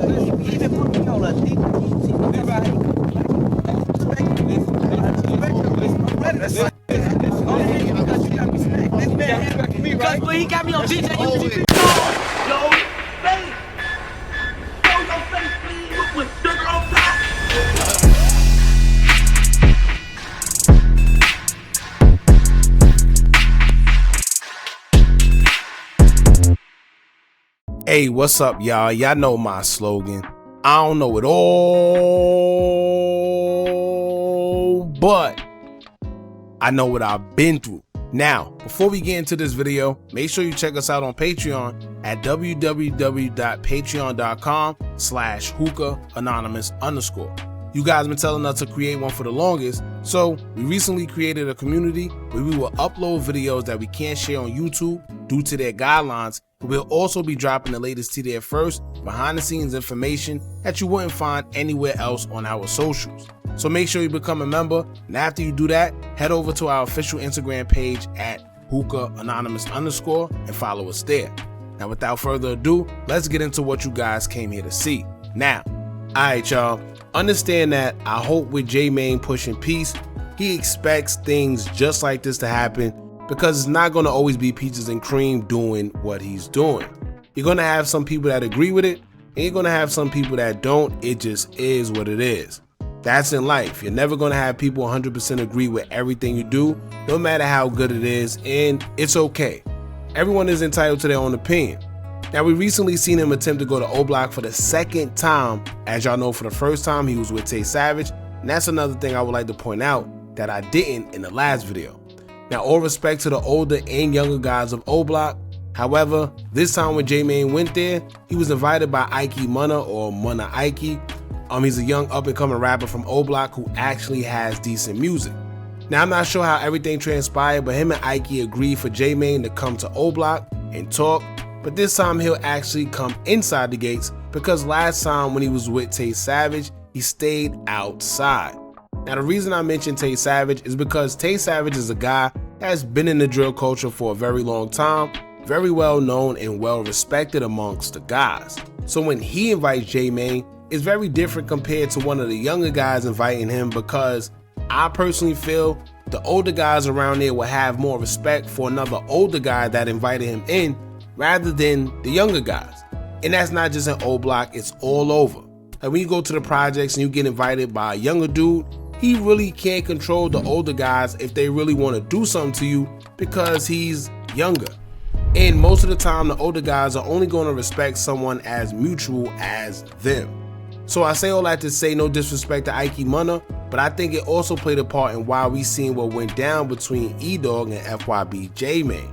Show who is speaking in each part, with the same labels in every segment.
Speaker 1: He even put me on a deep because when he got me on DJ, yo, baby, show your face, please, with sugar on top.
Speaker 2: Hey, what's up, y'all? Y'all know my slogan. I don't know it all, but I know what I've been through. Now, before we get into this video, make sure you check us out on Patreon at www.patreon.com/Hookah Anonymous _. You guys been telling us to create one for the longest, so we recently created a community where we will upload videos that we can't share on YouTube due to their guidelines. We'll also be dropping the latest to there first, behind the scenes information that you wouldn't find anywhere else on our socials. So make sure you become a member, and after you do that, head over to our official Instagram page at Hookah Anonymous _ and follow us there. Now without further ado, let's get into what you guys came here to see. Now, alright y'all, understand that I hope with J-Mane pushing peace, he expects things just like this to happen, because it's not going to always be peaches and cream doing what he's doing. You're going to have some people that agree with it, and you're going to have some people that don't. It just is what it is. That's in life. You're never going to have people 100% agree with everything you do, no matter how good it is, and it's okay. Everyone is entitled to their own opinion. Now, we recently seen him attempt to go to OBlock for the second time. As y'all know, for the first time, he was with Tay Savage, and that's another thing I would like to point out that I didn't in the last video. Now, all respect to the older and younger guys of OBlock. However, this time when J-Mane went there, he was invited by Ikee Munna, or Munna Ikee. He's a young up-and-coming rapper from OBlock who actually has decent music. Now, I'm not sure how everything transpired, but him and Ikee agreed for J-Mane to come to OBlock and talk. But this time he'll actually come inside the gates, because last time when he was with Tay Savage, he stayed outside. Now, the reason I mentioned Tay Savage is because Tay Savage is a guy that's been in the drill culture for a very long time, very well known and well respected amongst the guys. So when he invites J-Mane, it's very different compared to one of the younger guys inviting him, because I personally feel the older guys around there will have more respect for another older guy that invited him in rather than the younger guys. And that's not just in OBlock, it's all over. Like when you go to the projects and you get invited by a younger dude, he really can't control the older guys if they really want to do something to you, because he's younger. And most of the time, the older guys are only going to respect someone as mutual as them. So I say all that to say, no disrespect to Ikee Munna, but I think it also played a part in why we seen what went down between Dogg and FYB J-Mane.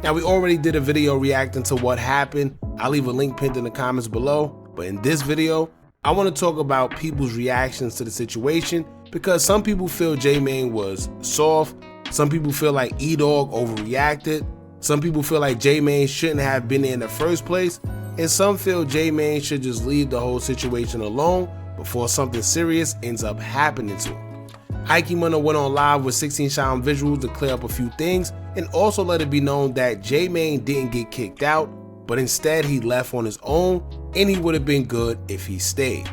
Speaker 2: Now, we already did a video reacting to what happened. I'll leave a link pinned in the comments below. But in this video, I want to talk about people's reactions to the situation, because some people feel J-Mane was soft, some people feel like Dogg overreacted, some people feel like J-Mane shouldn't have been there in the first place, and some feel J-Mane should just leave the whole situation alone before something serious ends up happening to him. Ikee Munna went on live with 16 Shine Visuals to clear up a few things, and also let it be known that J-Mane didn't get kicked out, but instead he left on his own, and he would have been good if he stayed.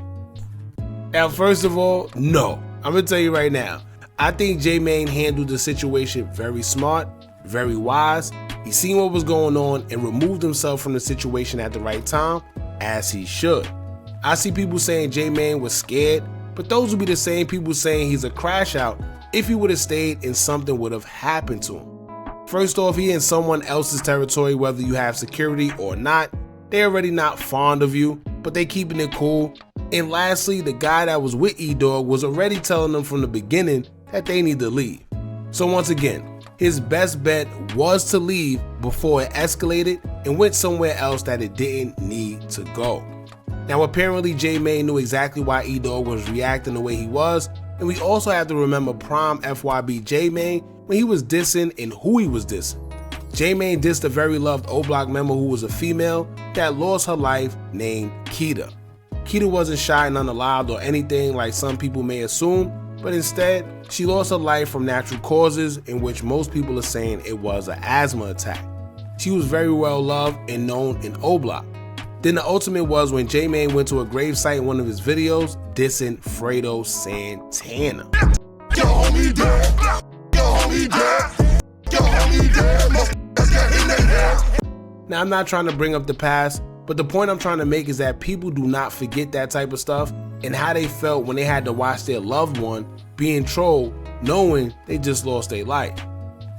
Speaker 2: Now, first of all, no. I'm gonna tell you right now, I think J-Mane handled the situation very smart, very wise. He seen what was going on and removed himself from the situation at the right time, as he should. I see people saying J-Mane was scared, but those would be the same people saying he's a crash out if he would have stayed and something would have happened to him. First off, he in someone else's territory, whether you have security or not. They're already not fond of you, but they keeping it cool. And lastly, the guy that was with Dogg was already telling them from the beginning that they need to leave. So once again, his best bet was to leave before it escalated and went somewhere else that it didn't need to go. Now, apparently J-Mane knew exactly why Dogg was reacting the way he was, and we also have to remember prime FYB J-Mane when he was dissing and who he was dissing. J-Mane dissed a very loved OBlock member who was a female that lost her life named Keita. Keita wasn't shy and unalive or anything like some people may assume, but instead, she lost her life from natural causes, in which most people are saying it was an asthma attack. She was very well loved and known in OBlock. Then the ultimate was when J-Mane went to a gravesite in one of his videos dissing Fredo Santana.
Speaker 3: Yo, homie dead. Yo, homie dead. Yo, homie dead. Let's get in there.
Speaker 2: Now, I'm not trying to bring up the past, but the point I'm trying to make is that people do not forget that type of stuff and how they felt when they had to watch their loved one being trolled knowing they just lost their life.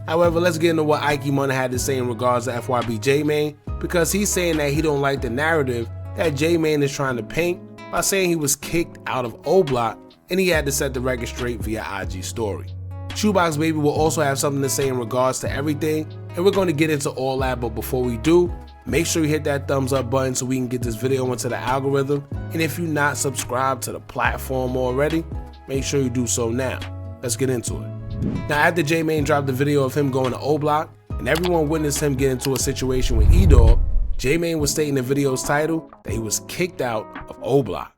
Speaker 2: However, let's get into what Ikee Munna had to say in regards to FYB J-Mane, because he's saying that he don't like the narrative that J-Mane is trying to paint by saying he was kicked out of OBlock and he had to set the record straight via IG story. Shoebox Baby will also have something to say in regards to everything, and we're going to get into all that, but before we do, make sure you hit that thumbs up button so we can get this video into the algorithm, and if you're not subscribed to the platform already, make sure you do so now. Let's get into it. Now, after J-Mane dropped the video of him going to OBlock and everyone witnessed him get into a situation with Dogg, J-Mane was stating in the video's title that he was kicked out of OBlock.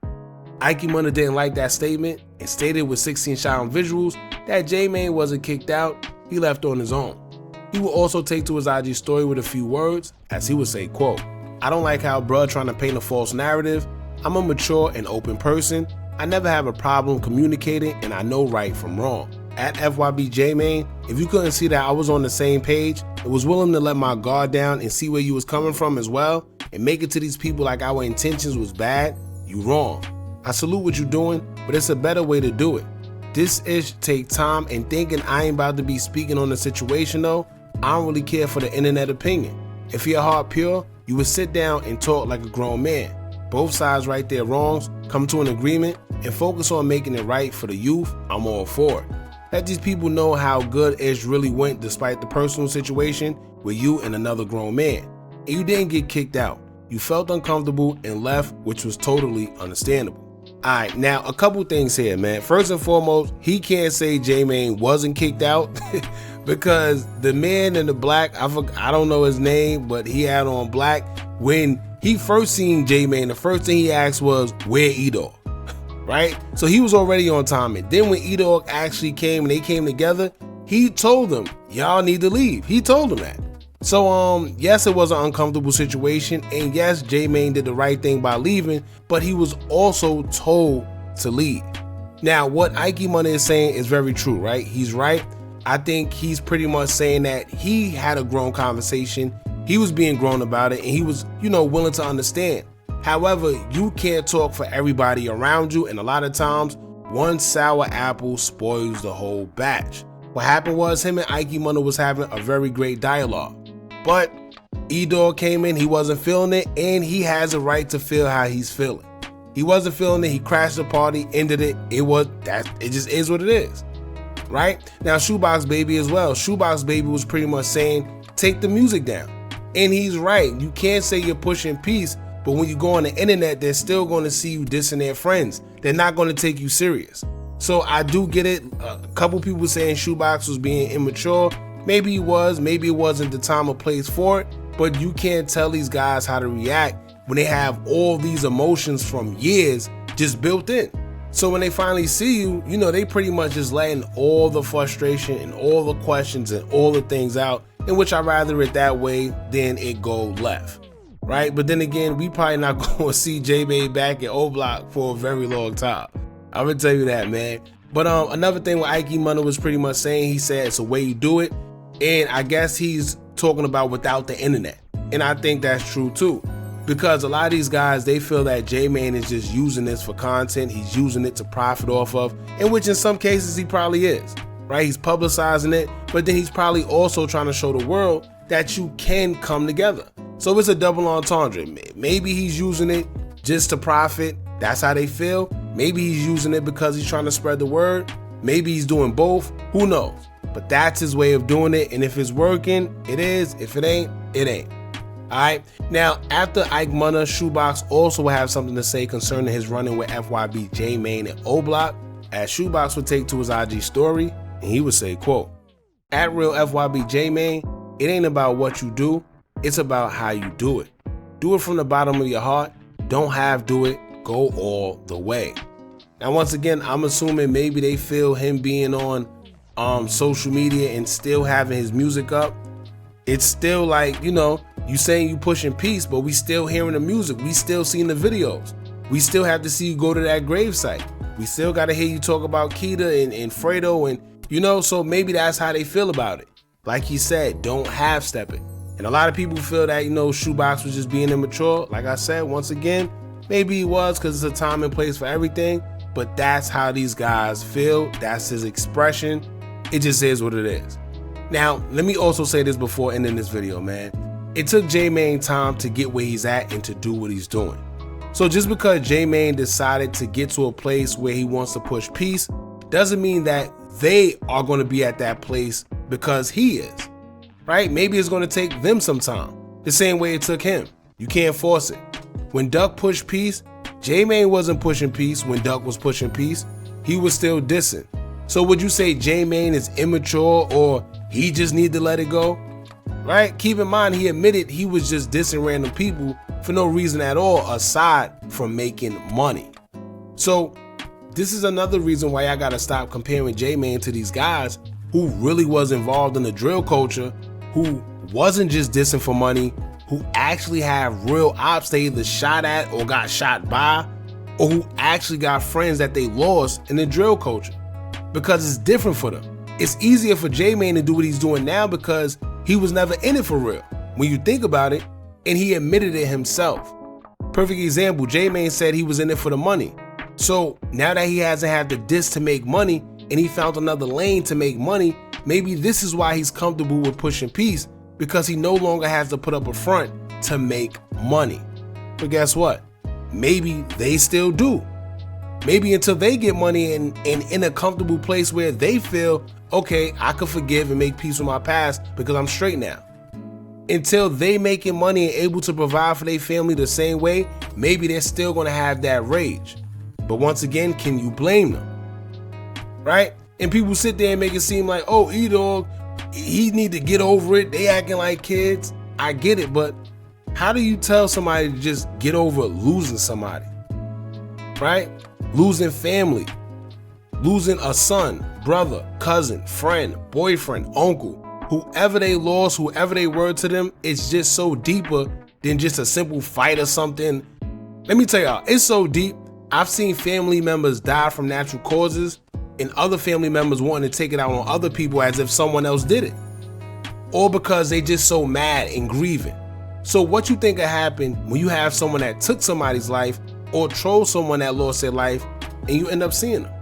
Speaker 2: Ikee Munna didn't like that statement and stated with 16 shot on visuals that J-Mane wasn't kicked out, he left on his own. He will also take to his IG story with a few words, as he would say, quote, "I don't like how bruh trying to paint a false narrative. I'm a mature and open person. I never have a problem communicating and I know right from wrong. At FYB J-Mane, if you couldn't see that I was on the same page and was willing to let my guard down and see where you was coming from as well and make it to these people like our intentions was bad, you wrong. I salute what you're doing, but it's a better way to do it. This ish take time, and thinking I ain't about to be speaking on the situation though, I don't really care for the internet opinion. If your heart pure, you would sit down and talk like a grown man. Both sides right their wrongs, come to an agreement, and focus on making it right for the youth. I'm all for it. Let these people know how good Ish really went despite the personal situation with you and another grown man. And you didn't get kicked out. You felt uncomfortable and left, which was totally understandable." Alright, now a couple things here, man. First and foremost, he can't say J-Mane wasn't kicked out because the man in the black, I don't know his name, but he had on black. When he first seen J-Mane, the first thing he asked was, "Where Dogg?" Right? So he was already on timing. Then when Dogg actually came and they came together, he told them, "Y'all need to leave." He told them that. So yes, it was an uncomfortable situation, and yes, J-Mane did the right thing by leaving, but he was also told to leave. Now, what Ikee Munna is saying is very true, right? He's right. I think he's pretty much saying that he had a grown conversation. He was being grown about it, and he was, willing to understand. However, you can't talk for everybody around you, and a lot of times, one sour apple spoils the whole batch. What happened was him and Ikee Munna was having a very great dialogue. But Dogg came in, he wasn't feeling it, and he has a right to feel how he's feeling. He wasn't feeling it, he crashed the party, ended it. It just is what it is. Right? Now, Shoebox Baby as well. Shoebox Baby was pretty much saying, take the music down. And he's right. You can't say you're pushing peace, but when you go on the internet, they're still going to see you dissing their friends. They're not going to take you serious. So I do get it. A couple people saying Shoebox was being immature. Maybe he was, maybe it wasn't the time or place for it, but you can't tell these guys how to react when they have all these emotions from years just built in. So when they finally see you, they pretty much just letting all the frustration and all the questions and all the things out, in which I'd rather it that way than it go left, right? But then again, we probably not going to see J-Mane back at OBlock for a very long time. I'm going to tell you that, man. But another thing what Ikee Munna was pretty much saying, he said it's a way you do it. And I guess he's talking about without the internet. And I think that's true too. Because a lot of these guys, they feel that J-Mane is just using this for content. He's using it to profit off of, in which in some cases he probably is, right? He's publicizing it, but then he's probably also trying to show the world that you can come together. So it's a double entendre. Maybe he's using it just to profit. That's how they feel. Maybe he's using it because he's trying to spread the word. Maybe he's doing both. Who knows? But that's his way of doing it, and if it's working, it is. If it ain't, it ain't. Alright, now after Ikee Munna, Shoebox also will have something to say concerning his run-in with FYB J-Mane and OBlock, as Shoebox would take to his IG story, and he would say, quote, "At real FYB J-Mane, it ain't about what you do, it's about how you do it. Do it from the bottom of your heart, don't do it, go all the way." Now once again, I'm assuming maybe they feel him being on social media and still having his music up, it's still like, you saying you pushing peace, but we still hearing the music. We still seeing the videos. We still have to see you go to that gravesite. We still got to hear you talk about Keita and Fredo, and you know, so maybe that's how they feel about it. Like he said, don't half-step it. And a lot of people feel that, you know, Shoebox was just being immature. Like I said, once again, maybe he was, because it's a time and place for everything, but that's how these guys feel. That's his expression. It just is what it is. Now, let me also say this before ending this video, man. It took J-Mane time to get where he's at and to do what he's doing. So just because J-Mane decided to get to a place where he wants to push peace, doesn't mean that they are going to be at that place because he is, right? Maybe it's going to take them some time, the same way it took him. You can't force it. When Dogg pushed peace, J-Mane wasn't pushing peace. When Dogg was pushing peace, he was still dissing. So would you say J-Mane is immature or he just need to let it go? Right? Keep in mind, he admitted he was just dissing random people for no reason at all aside from making money. So this is another reason why I gotta stop comparing J-Mane to these guys who really was involved in the drill culture, who wasn't just dissing for money, who actually have real ops they either shot at or got shot by, or who actually got friends that they lost in the drill culture. Because it's different for them. It's easier for J-Mane to do what he's doing now because he was never in it for real, when you think about it, and he admitted it himself. Perfect example, J-Mane said he was in it for the money. So now that he hasn't had the diss to make money and he found another lane to make money, maybe this is why he's comfortable with pushing peace, because he no longer has to put up a front to make money. But guess what? Maybe they still do. Maybe until they get money and in a comfortable place where they feel, okay, I could forgive and make peace with my past because I'm straight now. Until they making money and able to provide for their family the same way, maybe they're still gonna have that rage. But once again, can you blame them? Right? And people sit there and make it seem like, oh, E-Dog, he need to get over it. They acting like kids. I get it, but how do you tell somebody to just get over losing somebody? Right? Losing family, losing a son, brother, cousin, friend, boyfriend, uncle, whoever they lost, whoever they were to them, it's just so deeper than just a simple fight or something. Let me tell y'all, it's so deep. I've seen family members die from natural causes and other family members wanting to take it out on other people as if someone else did it. Or because they just so mad and grieving. So what you think will happen when you have someone that took somebody's life or troll someone that lost their life and you end up seeing them?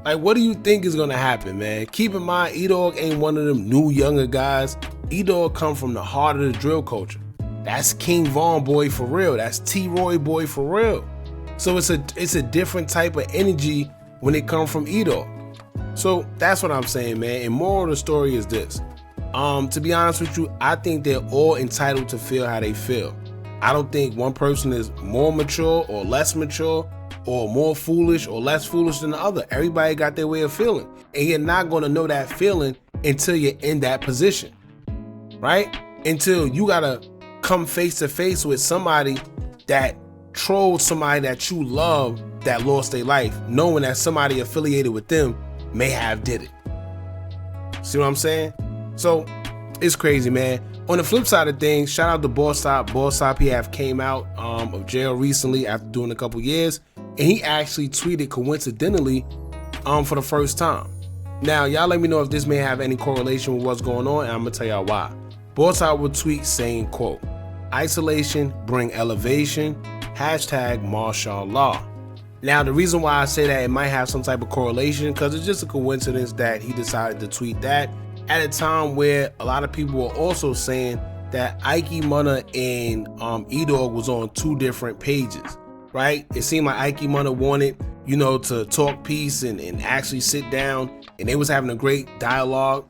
Speaker 2: Like, what do you think is gonna happen, man? Keep in mind, E-Dog ain't one of them new younger guys. E-Dog come from the heart of the drill culture. That's King Von boy for real. That's T-Roy boy for real. So it's a different type of energy when it comes from E-Dog. So that's what I'm saying, man. And moral of the story is this. To be honest with you, I think they're all entitled to feel how they feel. I don't think one person is more mature or less mature or more foolish or less foolish than the other. Everybody got their way of feeling. And you're not going to know that feeling until you're in that position, right? Until you got to come face to face with somebody that trolled somebody that you love that lost their life, knowing that somebody affiliated with them may have did it. See what I'm saying? So it's crazy, man. On the flip side of things, shout out to Boss Top. Boss Top, he have came out of jail recently after doing a couple years, and he actually tweeted coincidentally for the first time. Now, y'all let me know if this may have any correlation with what's going on, and I'm gonna tell y'all why. Boss Top would tweet saying, quote, "Isolation bring elevation, hashtag martial law." Now, the reason why I say that it might have some type of correlation, because it's just a coincidence that he decided to tweet that at a time where a lot of people were also saying that Ikee Munna and E-Dog was on two different pages, right? It seemed like Ikee Munna wanted, you know, to talk peace and actually sit down, and they was having a great dialogue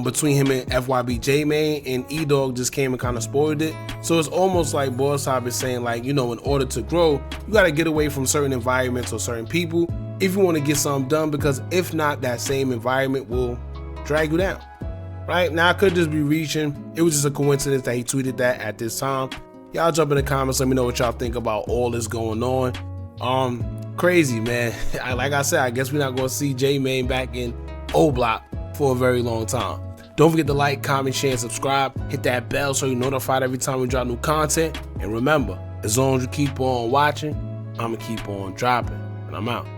Speaker 2: between him and FYB J-Mane, and E-Dog just came and kind of spoiled it. So it's almost like Boss Top is saying, like, you know, in order to grow, you got to get away from certain environments or certain people if you want to get something done, because if not, that same environment will drag you down. Right now, I could just be reaching. It was just a coincidence that he tweeted that at this time. Y'all jump in the comments, let me know what y'all think about all this going on. Crazy, man. Like I said, I guess we're not gonna see J-Mane back in OBlock for a very long time. Don't forget to like, comment, share, and subscribe. Hit that bell so you're notified every time we drop new content. And remember, as long as you keep on watching, I'ma keep on dropping. And I'm out.